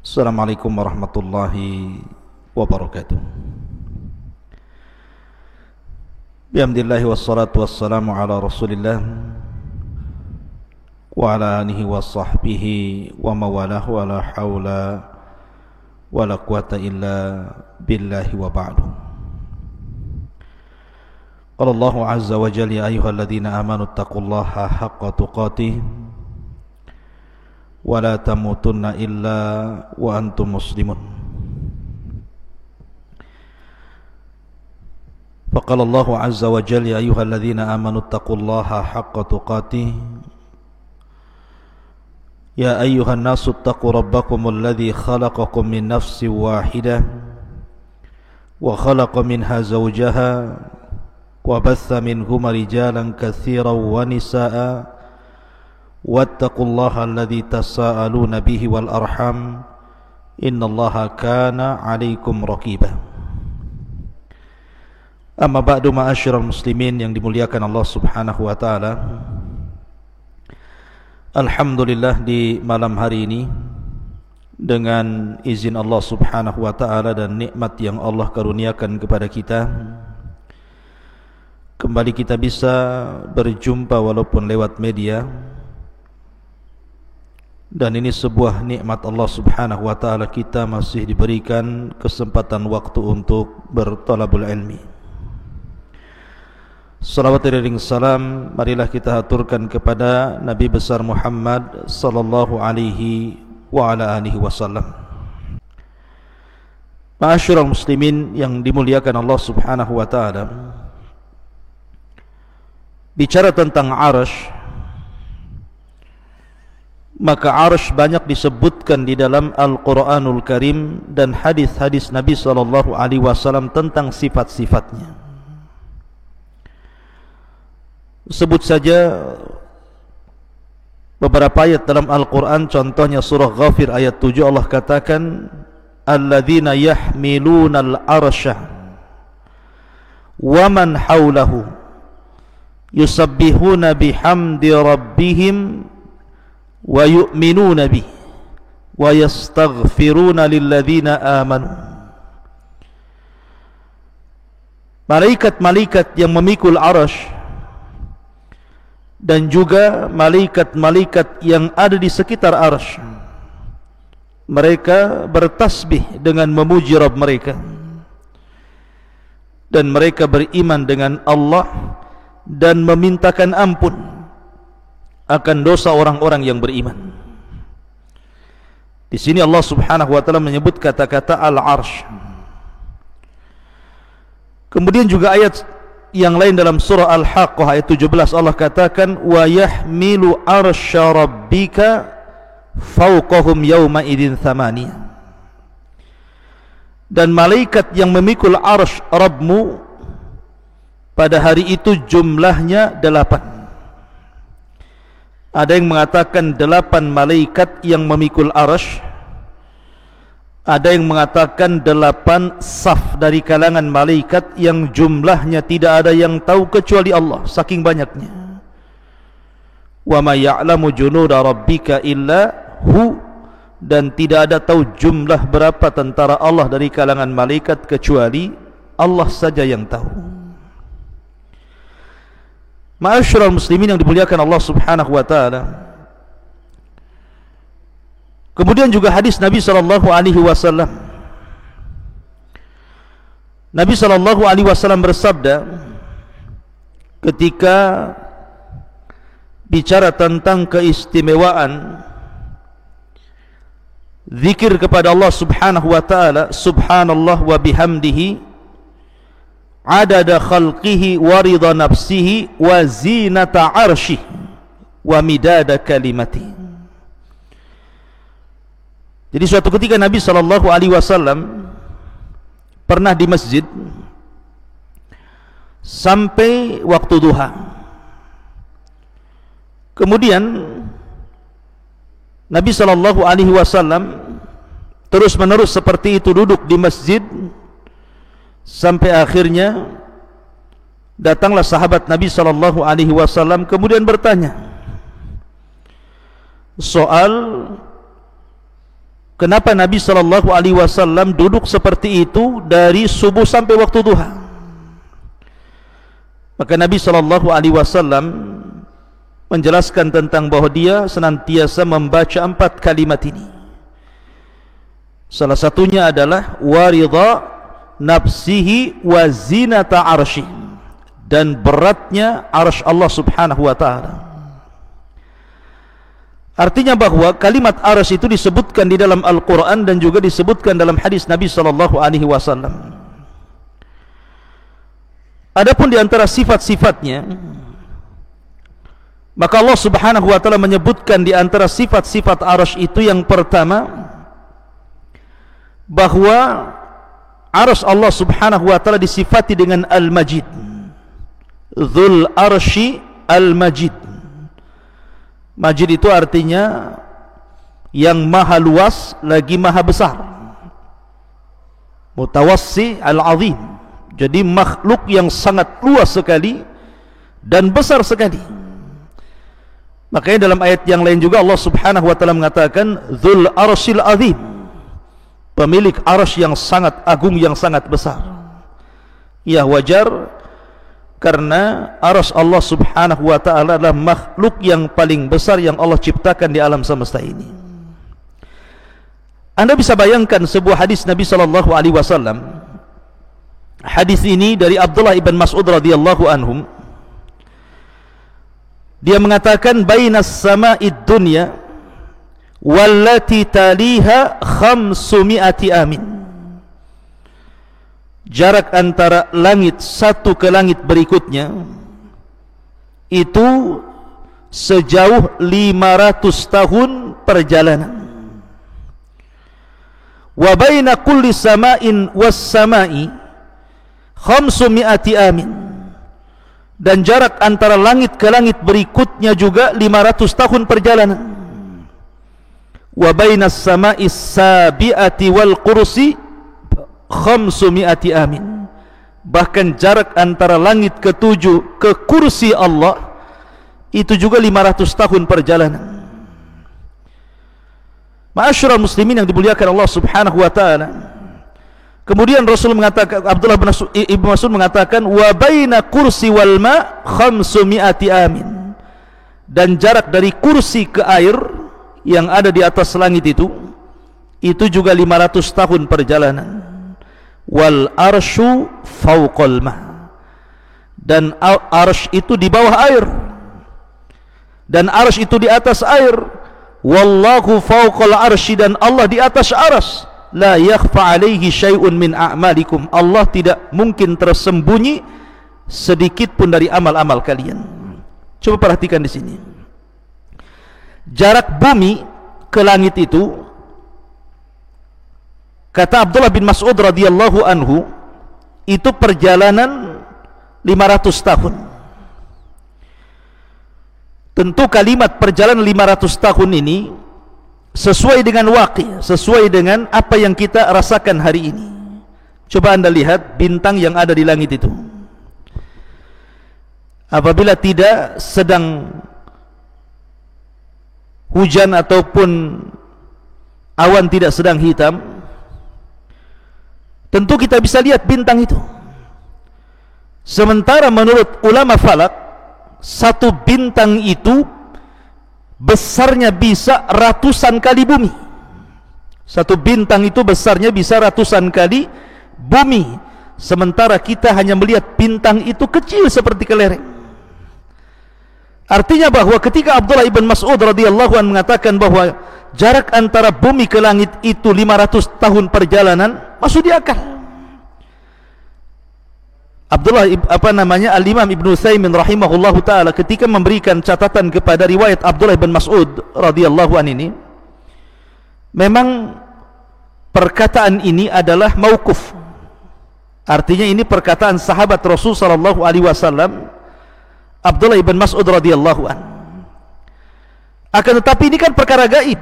Assalamualaikum warahmatullahi wabarakatuh. Bihamdillahi wassalatu wassalamu ala rasulillah wa ala alihi wa sahbihi wa mawalah wa la hawla wa la quwata illa billahi wa ba'du. Qala Allahu azza wa jalla ya ayyuhalladzina amanu taqullaha haqqa tuqatih wa la tamutunna illa wa antum muslimun. Faqala Allahu azza wa jalla ya ayyuhalladzina amanu taqullaha haqqa tuqatih ya ayyuhan nasu taqu rabbakumul ladzi khalaqakum min nafsin wahidah wa khalaqa minha zawjaha wa batha minhuma rijalan katsiran wa nisaa'a wattaqullaha alladzi tasaaluna bihi wal arham innallaha kana 'alaikum raqiba. Amma ba'du, ma'asyiral muslimin yang dimuliakan Allah Subhanahu wa taala. Alhamdulillah, di malam hari ini dengan izin Allah Subhanahu wa taala dan nikmat yang Allah karuniakan kepada kita, kembali kita bisa berjumpa walaupun lewat media. Dan ini sebuah nikmat Allah Subhanahu wa taala, kita masih diberikan kesempatan waktu untuk berthalabul ilmi. Salawat dan salam marilah kita aturkan kepada Nabi besar Muhammad sallallahu alaihi wa ala alihi wasallam. Ma'asyiral muslimin yang dimuliakan Allah Subhanahu wa taala, bicara tentang Arsy, maka Arsy banyak disebutkan di dalam Al-Quranul Karim dan hadis-hadis Nabi sallallahu alaihi wasallam tentang sifat-sifatnya. Sebut saja beberapa ayat dalam Al-Quran, contohnya surah Ghafir ayat 7, Allah katakan alladzina yahmilunal arsya wa man hawlahu yusabbihuna bihamdi rabbihim wa yu'minuna bih wa yastaghfiruna lilladzina amanu. Malaikat-malaikat yang memikul Arsy dan juga malaikat-malaikat yang ada di sekitar Arsy, mereka bertasbih dengan memuji Rabb mereka, dan mereka beriman dengan Allah dan memintakan ampun akan dosa orang-orang yang beriman. Di sini Allah Subhanahu wa taala menyebut kata-kata Al-Arsy. Kemudian juga ayat yang lain dalam surah Al-Haqqah ayat 17, Allah katakan wa yahmilu arsya rabbika fawqahum yawma idzin thamaniyah. Dan malaikat yang memikul arsy Rabbmu pada hari itu jumlahnya 8. Ada yang mengatakan 8 malaikat yang memikul arsy, ada yang mengatakan 8 saf dari kalangan malaikat yang jumlahnya tidak ada yang tahu kecuali Allah, saking banyaknya. Wa ma ya'lamu junuda rabbika illa hu, dan tidak ada tahu jumlah berapa tentara Allah dari kalangan malaikat kecuali Allah saja yang tahu. Ma'asyiral muslimin yang dimuliakan Allah Subhanahu wa taala. Kemudian juga hadis Nabi sallallahu alaihi wasallam. Nabi sallallahu alaihi wasallam bersabda ketika bicara tentang keistimewaan zikir kepada Allah Subhanahu wa taala, subhanallah wa bihamdihi adada khalqihi wa ridha nafsihi wa zinata arsyihi wa midada kalimatihi. Jadi suatu ketika Nabi sallallahu alaihi wasallam pernah di masjid sampai waktu duha. Kemudian Nabi sallallahu alaihi wasallam terus menerus seperti itu duduk di masjid sampai akhirnya datanglah sahabat Nabi sallallahu alaihi wasallam kemudian bertanya soal kenapa Nabi SAW duduk seperti itu dari subuh sampai waktu duha. Maka Nabi SAW menjelaskan tentang bahwa dia senantiasa membaca 4 kalimat ini. Salah satunya adalah waridha nafsihi wa zinata arsyih, dan beratnya arsy Allah subhanahu wa ta'ala. Artinya bahwa kalimat arsy itu disebutkan di dalam Al-Quran dan juga disebutkan dalam hadis Nabi SAW. Adapun di antara sifat-sifatnya, maka Allah subhanahu wa ta'ala menyebutkan di antara sifat-sifat arsy itu yang pertama, bahwa arsy Allah subhanahu wa ta'ala disifati dengan Al-Majid, Dzul Arsy Al-Majid. Majid itu artinya yang maha luas lagi maha besar, Mutawassi Al-Azim. Jadi makhluk yang sangat luas sekali dan besar sekali. Makanya dalam ayat yang lain juga Allah subhanahu wa ta'ala mengatakan Dzul Arsyil Azim, pemilik arsy yang sangat agung, yang sangat besar. Ya, wajar, karena arsy Allah subhanahu wa ta'ala adalah makhluk yang paling besar yang Allah ciptakan di alam semesta ini. Anda bisa bayangkan sebuah hadis Nabi SAW. Hadis ini dari Abdullah ibn Mas'ud radhiyallahu anhum. Dia mengatakan bainas sama'id dunya wallati taliha 500 amin. Jarak antara langit satu ke langit berikutnya itu sejauh 500 tahun perjalanan. Wa baina kulli sama'in was sama'i 500 amin. Dan jarak antara langit ke langit berikutnya juga 500 tahun perjalanan. Wa bainas sama'is sabi'ati wal kursi 500 amin. Bahkan jarak antara langit ke-7 ke kursi Allah itu juga 500 tahun perjalanan. Ma'asyiral muslimin yang dimuliakan Allah subhanahu wa ta'ala. Kemudian Rasul mengatakan, Abdullah bin Mas'ud mengatakan wa baina kursi wal ma 500 amin. Dan jarak dari kursi ke air yang ada di atas langit itu juga 500 tahun perjalanan. Wal arsyu fawqal ma, dan arsy itu di bawah air, dan arsy itu di atas air. Wallahu fawqal arsy, dan Allah di atas arsy. La yakhfa alaihi syai'un min a'malikum, Allah tidak mungkin tersembunyi sedikit pun dari amal-amal kalian. Coba perhatikan di sini. Jarak bumi ke langit itu, kata Abdullah bin Mas'ud radhiyallahu anhu, itu perjalanan 500 tahun. Tentu kalimat perjalanan 500 tahun ini sesuai dengan waqi', sesuai dengan apa yang kita rasakan hari ini. Coba Anda lihat bintang yang ada di langit itu. Apabila tidak sedang hujan ataupun awan tidak sedang hitam, tentu kita bisa lihat bintang itu. Sementara menurut ulama falak, satu bintang itu besarnya bisa ratusan kali bumi. Satu bintang itu besarnya bisa ratusan kali bumi. Sementara kita hanya melihat bintang itu kecil seperti kelereng. Artinya bahwa ketika Abdullah ibn Mas'ud radhiyallahu anhu mengatakan bahwa jarak antara bumi ke langit itu 500 tahun perjalanan, masuk di akal. Al-Imam Ibnu Utsaimin rahimahullahu taala ketika memberikan catatan kepada riwayat Abdullah bin Mas'ud radhiyallahu an ini, memang perkataan ini adalah mauquf. Artinya ini perkataan sahabat Rasul sallallahu alaihi wasallam, Abdullah bin Mas'ud radhiyallahu an. Akan tetapi ini kan perkara gaib.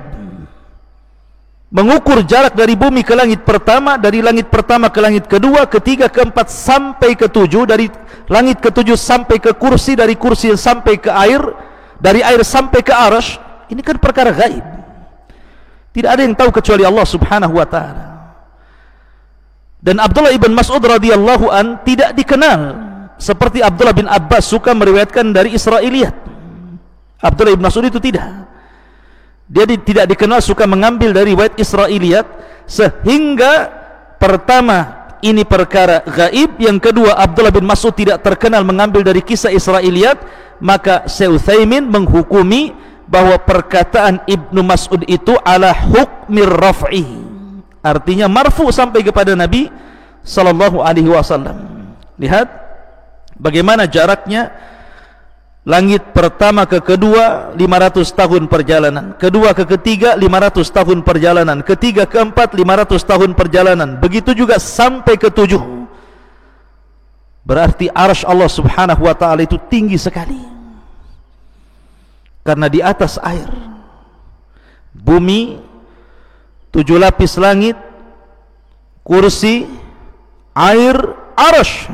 Mengukur jarak dari bumi ke langit pertama, dari langit pertama ke langit kedua, ketiga, keempat sampai ketujuh, dari langit ketujuh sampai ke kursi, dari kursi sampai ke air, dari air sampai ke arsy, ini kan perkara gaib. Tidak ada yang tahu kecuali Allah Subhanahu wa taala. Dan Abdullah ibn Mas'ud radhiyallahu an tidak dikenal seperti Abdullah bin Abbas suka meriwayatkan dari Israiliyat. Abdullah ibn Mas'ud itu tidak. Dia tidak dikenal suka mengambil dari riwayat Israiliyat, sehingga pertama ini perkara gaib, yang kedua Abdullah bin Mas'ud tidak terkenal mengambil dari kisah Israiliyat, maka Syekh Utsaimin menghukumi bahwa perkataan Ibnu Mas'ud itu ala hukmir raf'i, artinya marfu sampai kepada Nabi sallallahu alaihi wasallam. Lihat bagaimana jaraknya langit pertama ke kedua 500 tahun perjalanan, kedua ke ketiga 500 tahun perjalanan, ketiga ke empat 500 tahun perjalanan, begitu juga sampai ke 7. Berarti arsy Allah Subhanahu wa taala itu tinggi sekali. Karena di atas air, bumi, 7 lapis langit, kursi, air, arsy,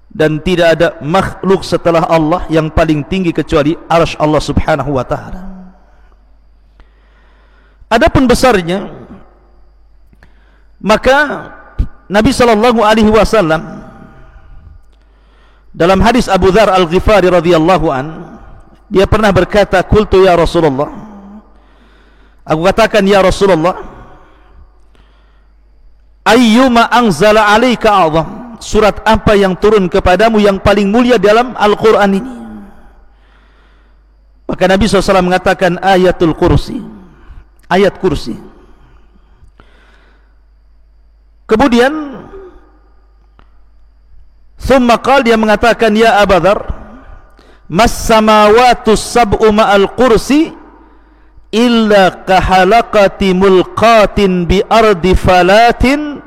dan tidak ada makhluk setelah Allah yang paling tinggi kecuali arsy Allah Subhanahu wa taala. Adapun besarnya, maka Nabi sallallahu alaihi wasallam dalam hadis Abu Dzar Al-Ghifari radhiyallahu an, dia pernah berkata, qultu ya Rasulullah, aku katakan ya Rasulullah, ayyuma anzala alaika a'zam, surat apa yang turun kepadamu yang paling mulia dalam Al-Quran ini? Maka Nabi SAW mengatakan ayatul kursi, ayat kursi. Kemudian thumma qala, dia mengatakan ya Abu Dzar, mas samawatus sab'u ma'al kursi illa kahalaqati mulqatin bi ardi falatin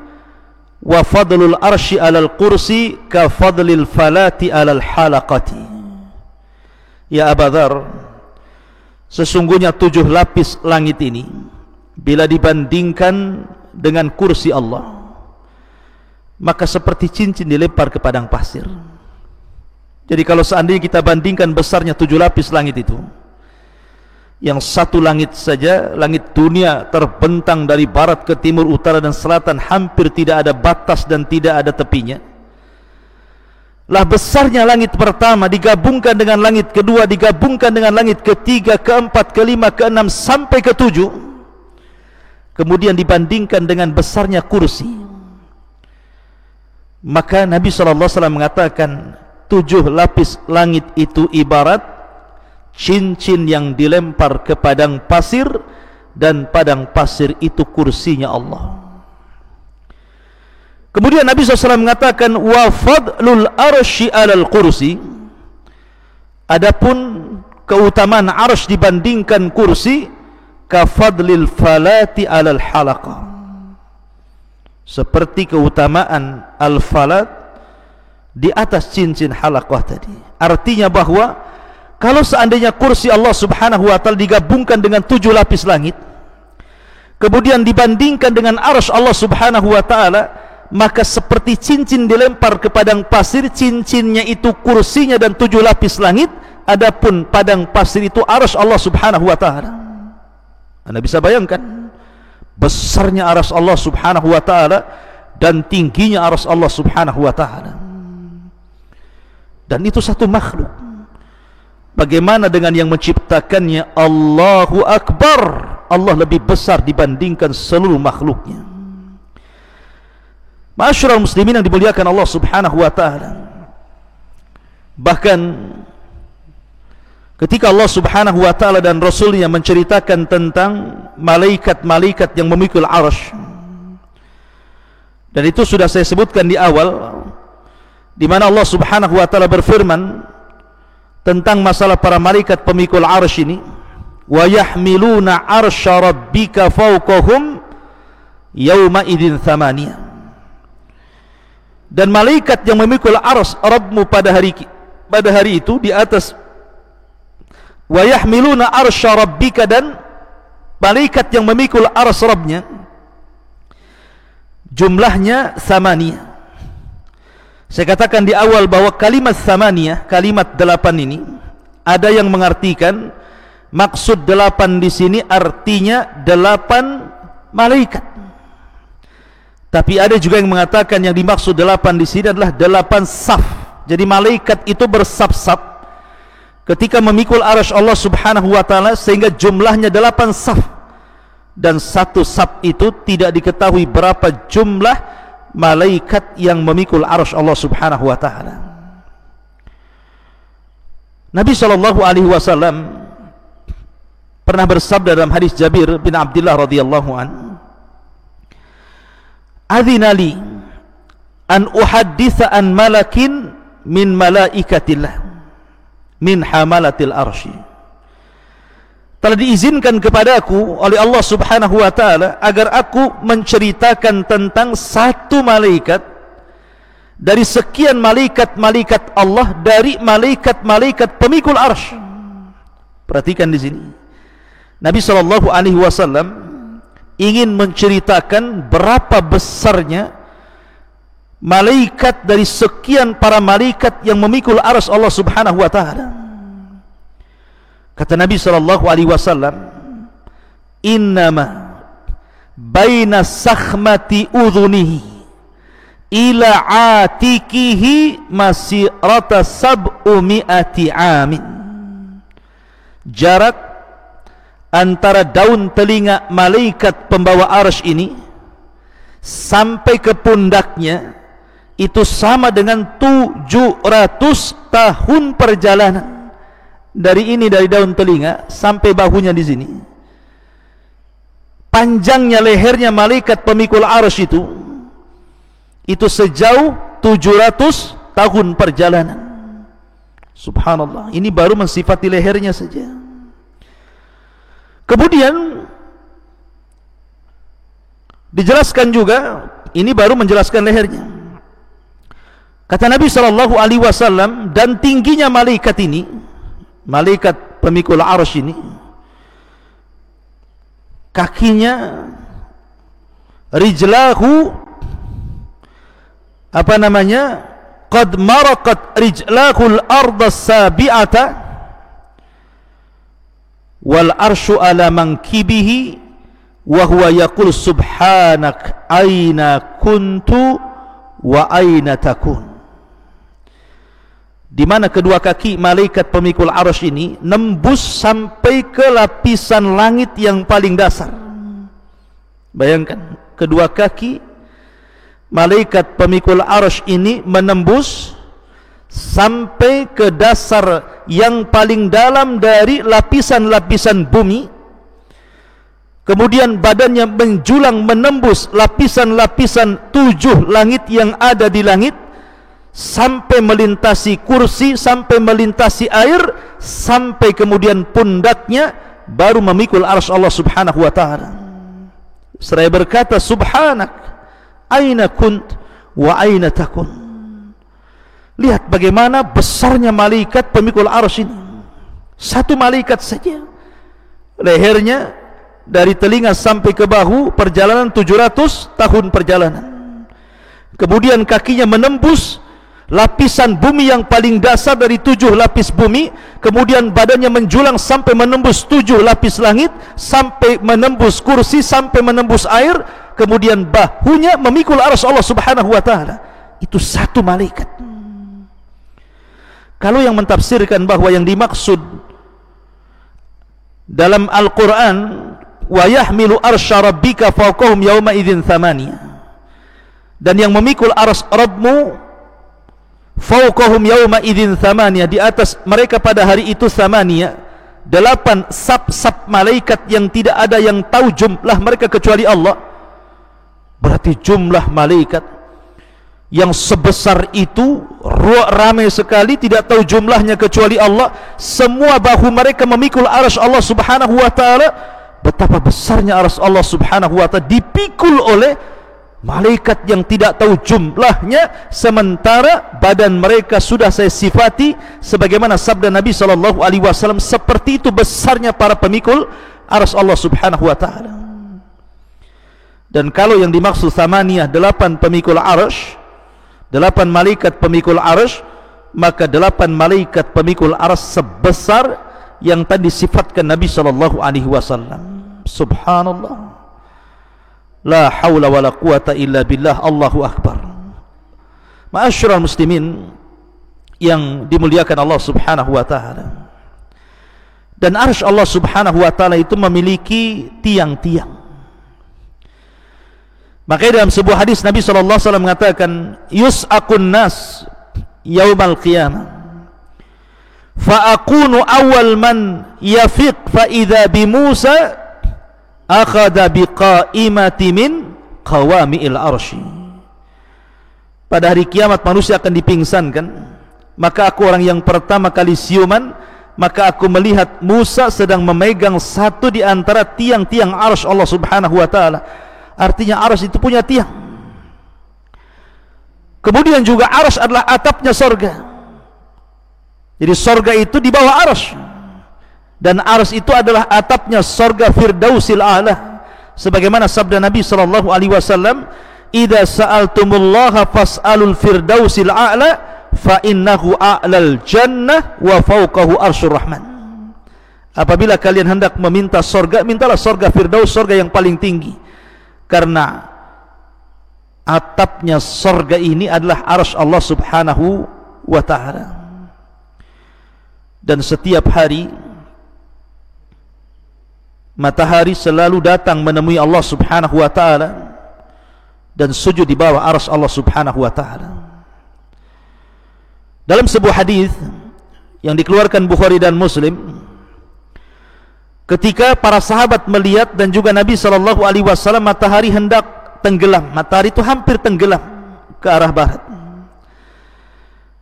wa fadlul arsy alal kursi ka fadlil falati alal halaqati. Ya Abu Dzar, sesungguhnya 7 lapis langit ini bila dibandingkan dengan kursi Allah, maka seperti cincin dilempar ke padang pasir. Jadi kalau seandainya kita bandingkan besarnya 7 lapis langit itu, yang satu langit saja, langit dunia terbentang dari barat ke timur, utara dan selatan, hampir tidak ada batas dan tidak ada tepinya. Lah besarnya langit pertama digabungkan dengan langit kedua, digabungkan dengan langit ketiga, keempat, kelima, keenam sampai ke-7, kemudian dibandingkan dengan besarnya kursi, maka Nabi SAW mengatakan 7 lapis langit itu ibarat cincin yang dilempar ke padang pasir, dan padang pasir itu kursinya Allah. Kemudian Nabi SAW mengatakan wa fadlul arsy alal kursi, adapun keutamaan arsy dibandingkan kursi, ka fadlil falati alal halaqah, seperti keutamaan al-falat di atas cincin halaqah tadi. Artinya bahwa kalau seandainya kursi Allah Subhanahu wa taala digabungkan dengan 7 lapis langit, kemudian dibandingkan dengan arsy Allah Subhanahu wa taala, maka seperti cincin dilempar ke padang pasir, cincinnya itu kursinya dan 7 lapis langit, adapun padang pasir itu arsy Allah Subhanahu wa taala. Anda bisa bayangkan besarnya arsy Allah Subhanahu wa taala dan tingginya arsy Allah Subhanahu wa taala. Dan itu satu makhluk. Bagaimana dengan yang menciptakannya? Allahu Akbar, Allah lebih besar dibandingkan seluruh makhluknya. Ma'asyiral muslimin yang dimuliakan Allah Subhanahu wa taala, bahkan ketika Allah Subhanahu wa taala dan Rasulnya menceritakan tentang malaikat-malaikat yang memikul arsy, dan itu sudah saya sebutkan di awal, di mana Allah Subhanahu wa taala berfirman tentang masalah para malaikat pemikul arsy ini, wa yahmiluna arsya rabbika fawqahum yauma idzin thamaniyah, dan malaikat yang memikul arsy Rabbmu pada hari itu di atas, wa yahmiluna arsya rabbika, dan malaikat yang memikul arsy Rabbnya jumlahnya thamaniyah. Saya katakan di awal bahwa kalimat thamaniyah, kalimat 8 ini, ada yang mengartikan Maksud 8 di sini artinya 8 malaikat. Tapi ada juga yang mengatakan yang dimaksud 8 di sini adalah 8 saf. Jadi malaikat itu bersaf-saf ketika memikul arasy Allah Subhanahu wa taala sehingga jumlahnya 8 saf. Dan satu saf itu tidak diketahui berapa jumlah malaikat yang memikul arasy Allah Subhanahu wa taala. Nabi SAW pernah bersabda dalam hadis Jabir bin Abdullah radhiyallahu an, "Adzina li an uhadditsa an malakin min malaikatillah min hamalatil arsy." Telah diizinkan kepadaku oleh Allah Subhanahu wa taala agar aku menceritakan tentang satu malaikat dari sekian malaikat-malaikat Allah, dari malaikat-malaikat pemikul arsy. Perhatikan di sini. Nabi SAW ingin menceritakan berapa besarnya malaikat dari sekian para malaikat yang memikul arsy Allah Subhanahu wa taala. Kata Nabi SAW, "Innama baina sakhmati udhunihi ila atikihi masirata sab'umi'ati amin." Jarak antara daun telinga malaikat pembawa arsy ini sampai ke pundaknya itu sama dengan 700 tahun perjalanan. Dari daun telinga sampai bahunya di sini. Panjangnya lehernya malaikat pemikul arsy itu sejauh 700 tahun perjalanan. Subhanallah, ini baru mensifati lehernya saja. Kemudian dijelaskan juga, ini baru menjelaskan lehernya. Kata Nabi SAW, dan tingginya malaikat ini, malaikat pemikul arsy ini, kakinya, rijlahu, qad maraqat rijlahul arda sabi'ata wal arsyu ala mankibihi wa huwa yaqul subhanak aina kuntu wa aina takun. Di mana kedua kaki malaikat pemikul arsy ini nembus sampai ke lapisan langit yang paling dasar. Bayangkan, kedua kaki malaikat pemikul arsy ini menembus sampai ke dasar yang paling dalam dari lapisan-lapisan bumi. Kemudian badannya menjulang menembus lapisan-lapisan 7 langit yang ada di langit, sampai melintasi kursi, sampai melintasi air, sampai kemudian pundaknya baru memikul arsy Allah Subhanahu wa taala. Seraya berkata, subhanak aina kunt wa aina takun. Lihat bagaimana besarnya malaikat pemikul arsy ini. Satu malaikat saja, lehernya dari telinga sampai ke bahu, perjalanan 700 tahun perjalanan. Kemudian kakinya menembus lapisan bumi yang paling dasar dari 7 lapis bumi. Kemudian badannya menjulang sampai menembus 7 lapis langit, sampai menembus kursi, sampai menembus air. Kemudian bahunya memikul arsy Allah Subhanahu wa taala. Itu satu malaikat. Kalau yang mentafsirkan bahwa yang dimaksud dalam Al-Quran, wa yahmilu arsya rabbika fawqahum yawma idzin thamaniyah, dan yang memikul arsy Rabbmu fawqahum yawma idzin thamaniyah, di atas mereka pada hari itu thamaniyah, 8 sab-sab malaikat yang tidak ada yang tahu jumlah mereka kecuali Allah. Berarti jumlah malaikat yang sebesar itu ramai sekali, tidak tahu jumlahnya kecuali Allah. Semua bahu mereka memikul arsy Allah Subhanahu wa taala. Betapa besarnya arsy Allah Subhanahu wa taala dipikul oleh malaikat yang tidak tahu jumlahnya, sementara badan mereka sudah saya sifati sebagaimana sabda Nabi SAW, seperti itu besarnya para pemikul arsy Allah Subhanahu wa taala. Dan kalau yang dimaksud thamaniyah 8 pemikul arsy, 8 malaikat pemikul arsy, maka 8 malaikat pemikul arsy sebesar yang tadi sifatkan Nabi sallallahu alaihi wasallam. Subhanallah. La haula wala quwata illa billah. Allahu akbar. Ma'asyiral muslimin yang dimuliakan Allah Subhanahu wa taala. Dan arsy Allah Subhanahu wa taala itu memiliki tiang-tiang. Makanya dalam sebuah hadis Nabi sallallahu alaihi wasallam mengatakan, yus'aqun nas yaumal qiyamah fa akunu awwal man yafiq fa idza bi Musa akhadha bi qa'imati min qawami'il arsy. Pada hari kiamat manusia akan dipingsankan, maka aku orang yang pertama kali siuman, maka aku melihat Musa sedang memegang satu di antara tiang-tiang arsy Allah Subhanahu wa taala. Artinya arsy itu punya tiang. Kemudian juga arsy adalah atapnya sorga. Jadi sorga itu di bawah arsy, dan arsy itu adalah atapnya sorga Firdausil A'la. Sebagaimana sabda Nabi sallallahu alaihi wasallam, "Idza sa'altumullaha fas'alul Firdausil A'la fa innahu a'lal jannah wa fawqahu arsyur rahman." Apabila kalian hendak meminta sorga, mintalah sorga Firdaus, sorga yang paling tinggi, karena atapnya sorga ini adalah arsy Allah Subhanahu wa ta'ala. Dan setiap hari matahari selalu datang menemui Allah Subhanahu wa ta'ala dan sujud di bawah arsy Allah Subhanahu wa ta'ala. Dalam sebuah hadis yang dikeluarkan Bukhari dan Muslim, ketika para sahabat melihat dan juga Nabi sallallahu alaihi wasallam matahari hendak tenggelam, matahari itu hampir tenggelam ke arah barat,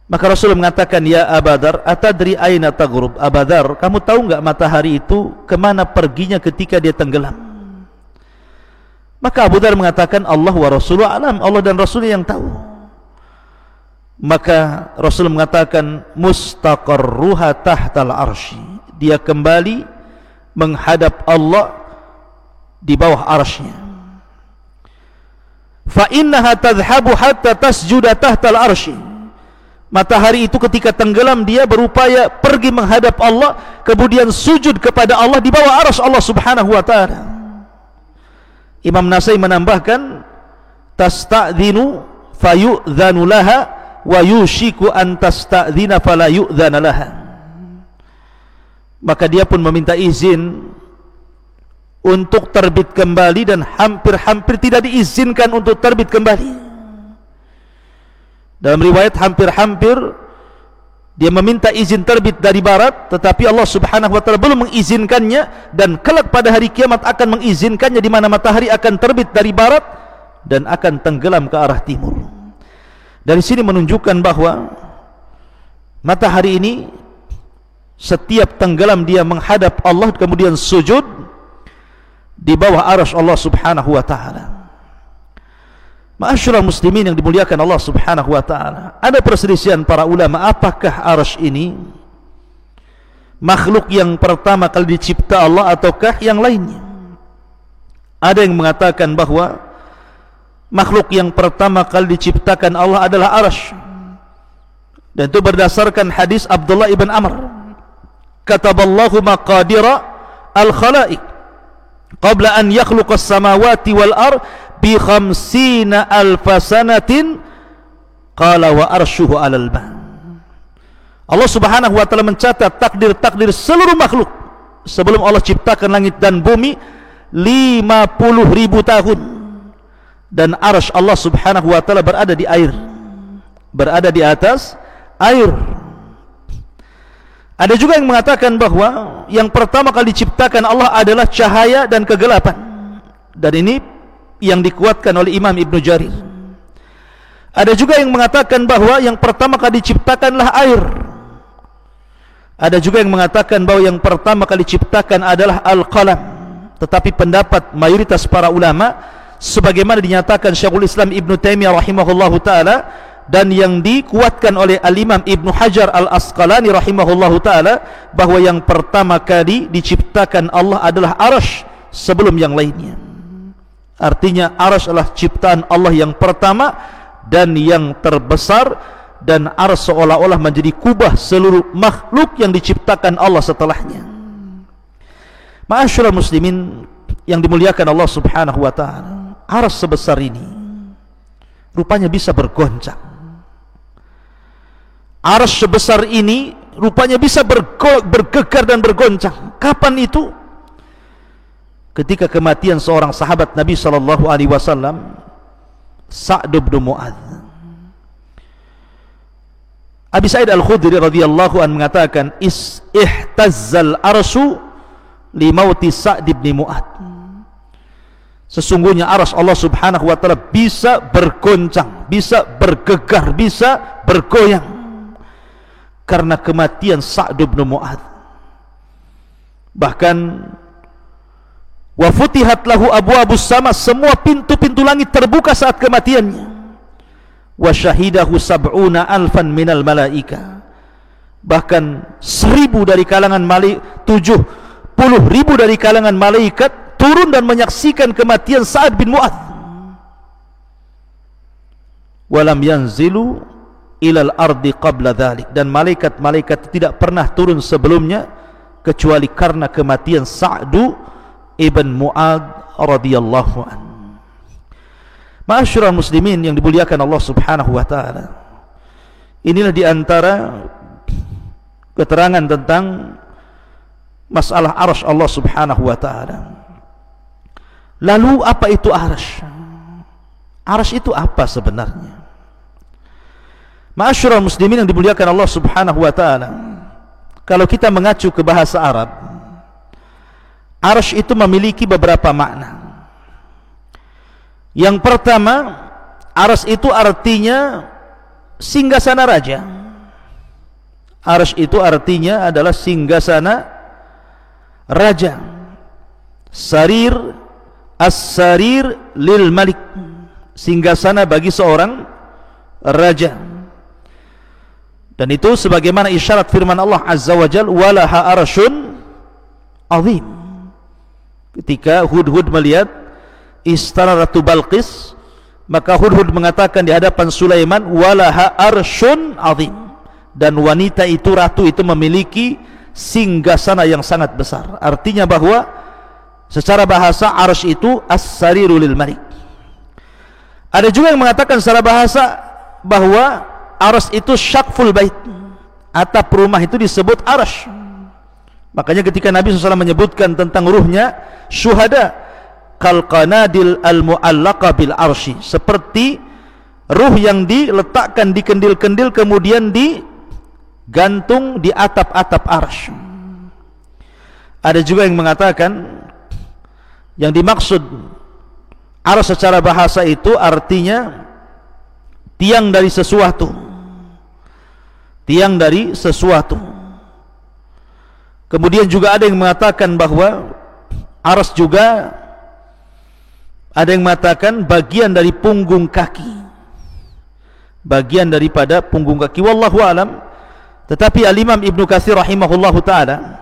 maka Rasul mengatakan, "Ya Abadar, atadri aina taghrub?" Abadar, kamu tahu enggak matahari itu kemana perginya ketika dia tenggelam? Maka Abu Dzar mengatakan, "Allah wa Rasuluhu alam." Allah dan Rasulnya yang tahu. Maka Rasul mengatakan, "Mustaqarruha tahtal arsy." Dia kembali menghadap Allah di bawah arsy-Nya. Fa innaha tadhhabu hatta tasjuda tahtal arsy. Matahari itu ketika tenggelam dia berupaya pergi menghadap Allah, kemudian sujud kepada Allah di bawah arsy Allah Subhanahu wa taala. Imam Nasai menambahkan, "Tasta'dhinu fayu'dhanu laha wa yushiku an tasta'dhina fala yu'dhana laha." Maka dia pun meminta izin untuk terbit kembali, dan hampir-hampir tidak diizinkan untuk terbit kembali. Dalam riwayat hampir-hampir dia meminta izin terbit dari barat, tetapi Allah Subhanahu wa taala belum mengizinkannya, dan kelak pada hari kiamat akan mengizinkannya, di mana matahari akan terbit dari barat dan akan tenggelam ke arah timur. Dari sini menunjukkan bahwa matahari ini setiap tenggelam dia menghadap Allah, kemudian sujud di bawah arsy Allah Subhanahu wa taala. Ma'asyiral muslimin yang dimuliakan Allah Subhanahu wa taala, ada perselisihan para ulama, apakah arsy ini makhluk yang pertama kali dicipta Allah ataukah yang lainnya? Ada yang mengatakan bahwa makhluk yang pertama kali diciptakan Allah adalah arsy, dan itu berdasarkan hadis Abdullah ibn Amr, "Kataballahu maqadira al-khalaiq qabla an yakhluqa as-samawati wal ard bi 50 alf sanatin qala wa arshuhu 'alal ma." Allah Subhanahu wa taala mencatat takdir-takdir seluruh makhluk sebelum Allah ciptakan langit dan bumi 50.000 tahun, dan arsy Allah Subhanahu wa taala berada di air, berada di atas air. Ada juga yang mengatakan bahwa yang pertama kali diciptakan Allah adalah cahaya dan kegelapan, dan ini yang dikuatkan oleh Imam Ibnu Jarir. Ada juga yang mengatakan bahwa yang pertama kali diciptakanlah air. Ada juga yang mengatakan bahwa yang pertama kali diciptakan adalah al-qalam. Tetapi pendapat mayoritas para ulama, sebagaimana dinyatakan Syekhul Islam Ibnu Taimiyah rahimahullahu taala, dan yang dikuatkan oleh Al-Imam Ibnu Hajar Al-Asqalani rahimahullahu taala, bahwa yang pertama kali diciptakan Allah adalah arsy sebelum yang lainnya. Artinya arsy adalah ciptaan Allah yang pertama dan yang terbesar, dan arsy seolah-olah menjadi kubah seluruh makhluk yang diciptakan Allah setelahnya. Ma'asyiral muslimin yang dimuliakan Allah Subhanahu wa taala, arsy sebesar ini rupanya bisa bergoncang. Arsy sebesar ini rupanya bisa bergegar dan bergoncang. Kapan itu? Ketika kematian seorang sahabat Nabi sallallahu alaihi wasallam, Sa'd bin Mu'adz. Abi Sa'id Al-Khudri radhiyallahu anhu mengatakan, ihtazzal arsy li mauti Sa'd bin Mu'adz. Sesungguhnya arsy Allah Subhanahu wa taala bisa bergoncang, bisa bergegar, bisa bergoyang karena kematian Sa'd bin Mu'adz. Bahkan wa futihat lahu abwabus sama, semua pintu-pintu langit terbuka saat kematiannya. Wa syahidahu sab'una alfan minal malaika, bahkan 1000 dari kalangan malaikat, 70.000 dari kalangan malaikat turun dan menyaksikan kematian Sa'd bin Mu'adz. Walam yanzilu ilal ardi qabla dhalik, dan malaikat-malaikat tidak pernah turun sebelumnya kecuali karena kematian Sa'd ibn Mu'adz radhiyallahu an. Ma'asyiral muslimin yang dimuliakan Allah Subhanahu wa taala, inilah di antara keterangan tentang masalah arsy Allah Subhanahu wa taala. Lalu apa itu arsy? Arsy itu apa sebenarnya? Ma'asyiral muslimin yang dimuliakan Allah Subhanahu wa taala, kalau kita mengacu ke bahasa Arab, arsy itu memiliki beberapa makna. Yang pertama, arsy itu artinya singgasana raja. Arsy itu artinya adalah singgasana raja. Sarir, as-sarir lil malik, singgasana bagi seorang raja. Dan itu sebagaimana isyarat firman Allah Azza wa Jalla, walaha arsyun azim. Ketika Hudhud melihat istana Ratu Balqis, maka Hudhud mengatakan di hadapan Sulaiman, walaha arsyun azim, dan wanita itu, ratu itu memiliki singgasana yang sangat besar. Artinya bahwa secara bahasa arsy itu as-sariru lil malik. Ada juga yang mengatakan secara bahasa bahwa arsy itu syaqful bait, atap rumah itu disebut arsy. Makanya ketika Nabi SAW menyebutkan tentang ruhnya syuhada, kal qanadil al mu'allaqa bil arsy, seperti ruh yang diletakkan di kendil-kendil kemudian digantung di atap-atap arsy. Ada juga yang mengatakan yang dimaksud arsy secara bahasa itu artinya tiang dari sesuatu, tiang dari sesuatu. Kemudian juga ada yang mengatakan bahwa arsy juga ada yang mengatakan bagian dari punggung kaki, bagian daripada punggung kaki. Wallahu alam. Tetapi Al-Imam Ibnu Katsir rahimahullahu taala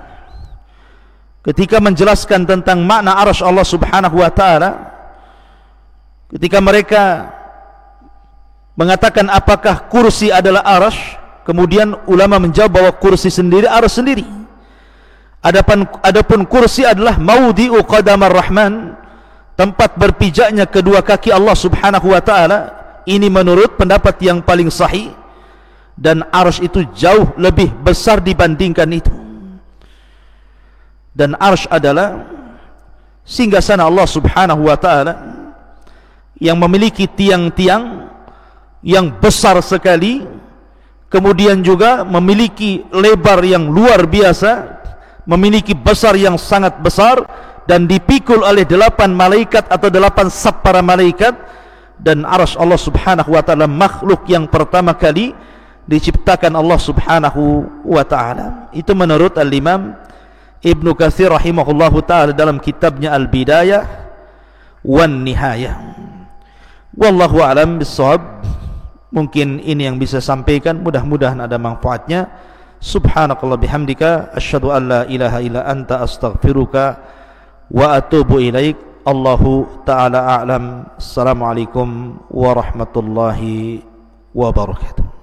ketika menjelaskan tentang makna arsy Allah Subhanahu wa taala, ketika mereka mengatakan apakah kursi adalah arsy, kemudian ulama menjawab bahwa kursi sendiri arsy sendiri. Adapun kursi adalah maudhi'u qadamar rahman, tempat berpijaknya kedua kaki Allah Subhanahu wa taala. Ini menurut pendapat yang paling sahih, dan arsy itu jauh lebih besar dibandingkan itu. Dan arsy adalah singgasana Allah Subhanahu wa taala yang memiliki tiang-tiang yang besar sekali, kemudian juga memiliki lebar yang luar biasa, memiliki besar yang sangat besar, dan dipikul oleh 8 malaikat atau 8 saf para malaikat. Dan arsy Allah Subhanahu wa taala makhluk yang pertama kali diciptakan Allah Subhanahu wa taala. Itu menurut Al-Imam Ibnu Katsir rahimahullahu taala dalam kitabnya Al-Bidayah wan Nihayah. Wallahu alam bissawab. Mungkin ini yang bisa sampaikan, mudah-mudahan ada manfaatnya. Subhanakallah bihamdika asyhadu an la ilaha illa anta astaghfiruka wa atubu ilaik. Allahu ta'ala a'lam. Assalamualaikum warahmatullahi wabarakatuh.